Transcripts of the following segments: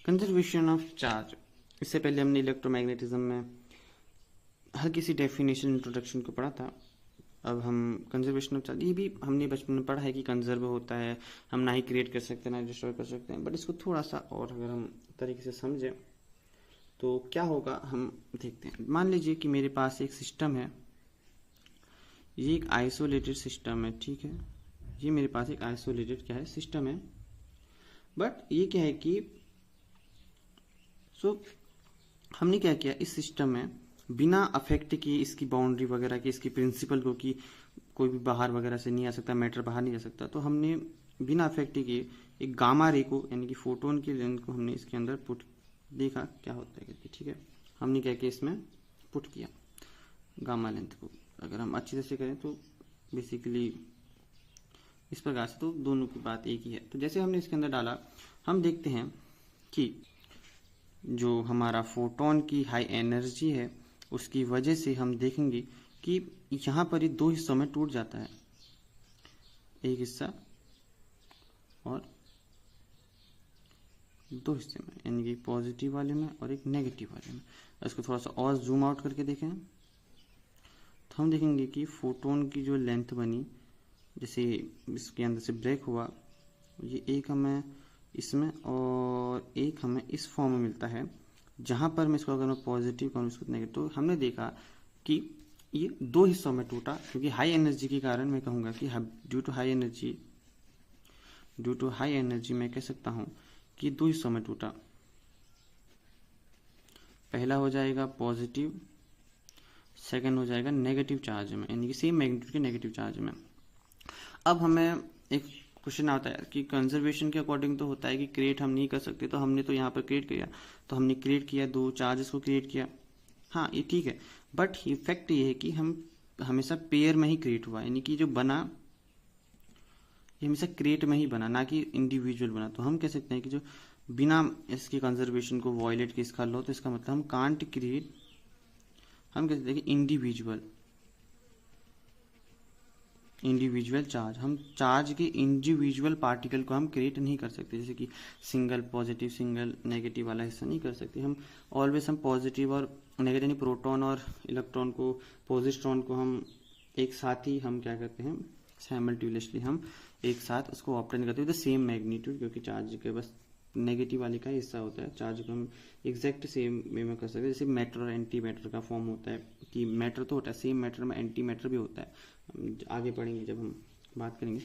Conservation of charge. इससे पहले हमने इलेक्ट्रोमैग्नेटिज्म में हर किसी डेफिनेशन इंट्रोडक्शन को पढ़ा था। अब हम कंजर्वेशन ऑफ चार्ज, ये भी हमने बचपन में पढ़ा है कि कंजर्व होता है, हम ना ही क्रिएट कर सकते हैं ना डिस्ट्रॉय कर सकते हैं, बट इसको थोड़ा सा और अगर हम तरीके से समझें तो क्या होगा हम देखते हैं। मान लीजिए कि मेरे पास एक सिस्टम है, ये एक आइसोलेटेड सिस्टम है, ठीक है। ये मेरे पास एक आइसोलेटेड क्या है सिस्टम है, बट ये क्या है कि हमने क्या किया इस सिस्टम में, बिना अफेक्ट किए इसकी बाउंड्री वगैरह की, इसकी प्रिंसिपल को कि कोई भी बाहर वगैरह से नहीं आ सकता, मैटर बाहर नहीं जा सकता, तो हमने बिना अफेक्ट किए एक गामा रे को यानी कि फोटोन की लेंथ को हमने इसके अंदर पुट, देखा क्या होता है करके, ठीक है। हमने क्या किया इसमें पुट किया गामा लेंथ को। अगर हम अच्छी तरह से करें तो बेसिकली इस प्रकार से, तो दोनों की बात एक ही है। तो जैसे हमने इसके अंदर डाला, हम देखते हैं कि जो हमारा फोटोन की हाई एनर्जी है उसकी वजह से हम देखेंगे कि यहाँ पर ये दो हिस्सों में टूट जाता है, एक हिस्सा और दो हिस्से में, यानी कि पॉजिटिव वाले में और एक नेगेटिव वाले में। इसको थोड़ा सा और जूम आउट करके देखें तो हम देखेंगे कि फोटोन की जो लेंथ बनी, जैसे इसके अंदर से ब्रेक हुआ, ये एक हमें इसमें और एक हमें इस फॉर्म में मिलता है, जहाँ पर मैं इसको अगर मैं पॉजिटिव करूँ इसको नेगेटिव, तो हमने देखा कि ये दो हिस्सों में टूटा, क्योंकि हाई एनर्जी के कारण मैं कहूँगा कि ड्यू टू हाई एनर्जी मैं कह सकता हूँ कि दो हिस्सों में टूटा। पहला हो जाएगा पॉजिटिव, सेकंड हो जाएगा नेगेटिव चार्ज में, यानी कि सेम मैग्नीट्यूड के नेगेटिव चार्ज में। अब हमें एक क्वेश्चन आता है कि कंजर्वेशन के अकॉर्डिंग तो होता है कि क्रिएट हम नहीं कर सकते, तो हमने तो यहाँ पर क्रिएट किया, तो हमने क्रिएट किया, दो चार्जेस को क्रिएट किया, हाँ ये ठीक है, बट इफेक्ट ये है कि हम हमेशा पेयर में ही क्रिएट हुआ, यानी कि जो बना ये हमेशा क्रिएट में ही बना, ना कि इंडिविजुअल बना। तो हम कह सकते हैं कि जो बिना इसके कंजर्वेशन को वॉयलेट के इसका लो, तो इसका मतलब हम कांट क्रिएट, हम कह सकते हैं कि इंडिविजुअल चार्ज, हम चार्ज के इंडिविजुअल पार्टिकल को हम क्रिएट नहीं कर सकते, जैसे कि सिंगल पॉजिटिव सिंगल नेगेटिव वाला हिस्सा नहीं कर सकते हम। ऑलवेज हम पॉजिटिव और नेगेटिव यानी प्रोटॉन और इलेक्ट्रॉन को, पॉजिट्रॉन को हम एक साथ ही हम क्या करते हैं, साइमल्टेनियसली हम एक साथ उसको ऑब्टेन करते हैं विद द सेम मैग्नीट्यूड, क्योंकि चार्ज के बस नेगेटिव वाले का हिस्सा होता है, चार्ज को हम एग्जैक्ट सेम वे में कर सकते हैं। जैसे मैटर और एंटी मैटर का फॉर्म होता है कि मैटर तो होता है, सेम मैटर में एंटी मैटर भी होता है, आगे पढ़ेंगे जब हम बात करेंगे।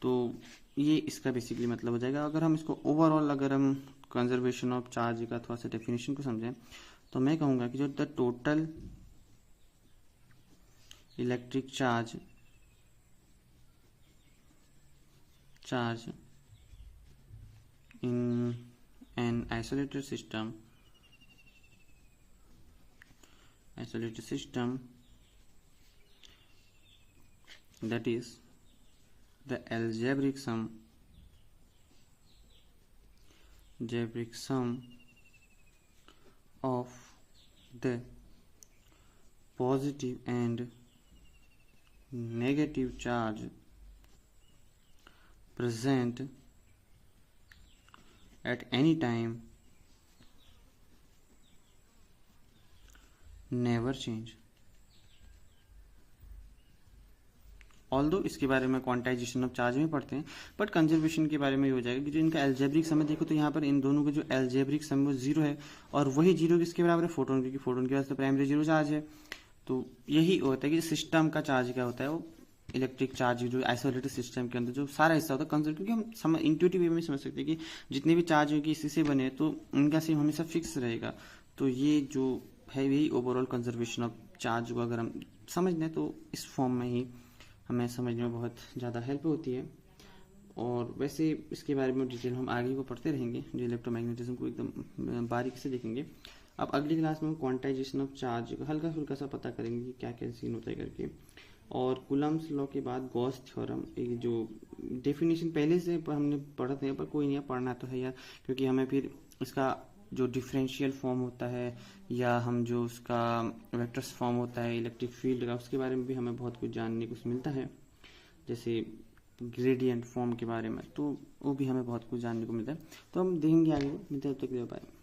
तो ये इसका बेसिकली मतलब हो जाएगा। अगर हम इसको ओवरऑल, अगर हम कंजर्वेशन ऑफ चार्ज का थोड़ा सा डेफिनेशन को समझें, तो मैं कहूँगा कि जो the total electric charge in an isolated system that is the algebraic sum of the positive and negative charge present at any time never change। Although इसके बारे में क्वांटाइजेशन ऑफ चार्ज में पढ़ते हैं, बट कंजर्वेशन के बारे में ये हो जाएगा कि जो इनका एल्जेब्रिक सम देखो, तो यहाँ पर इन दोनों का जो एल्जेब्रिक सम वो जीरो है, और वही जीरो किसके बराबर है, फोटोन, क्योंकि फोटोन के पास तो प्राइमरी जीरो चार्ज है। तो यही होता है कि सिस्टम का चार्ज क्या होता है, वो इलेक्ट्रिक चार्ज जो आइसोलेटेड सिस्टम के अंदर जो सारा हिस्सा होता है कंजर्व, क्योंकि हम समझ इंट्यूटिव वे में समझ सकते हैं कि जितने भी चार्ज होगी इसी से बने, तो उनका सेम हमेशा फिक्स रहेगा। तो ये जो है यही ओवरऑल कंजर्वेशन ऑफ चार्ज को अगर हम समझ लें तो इस फॉर्म में ही हमें समझने में बहुत ज़्यादा हेल्प होती है। और वैसे इसके बारे में डिटेल हम आगे को पढ़ते रहेंगे, जो इलेक्ट्रोमैग्नेटिज्म को एकदम बारीकी से देखेंगे। अब अगली क्लास में हम क्वांटाइजेशन ऑफ चार्ज हल्का फुल्का सा पता करेंगे कि क्या क्या सीन होता है करके। और कूलम्स लॉ के बाद गॉस थ्योरम, एक जो डेफिनेशन पहले से हमने पढ़ते हैं, पर कोई नहीं पढ़ना तो है यार, क्योंकि हमें फिर इसका जो डिफरेंशियल फॉर्म होता है, या हम जो उसका वेक्टर्स फॉर्म होता है इलेक्ट्रिक फील्ड का, उसके बारे में भी हमें बहुत कुछ जानने को मिलता है। जैसे ग्रेडियंट फॉर्म के बारे में, तो वो भी हमें बहुत कुछ जानने को मिलता है। तो हम देखेंगे आगे, मिलते हैं, तब तक के लिए बाय।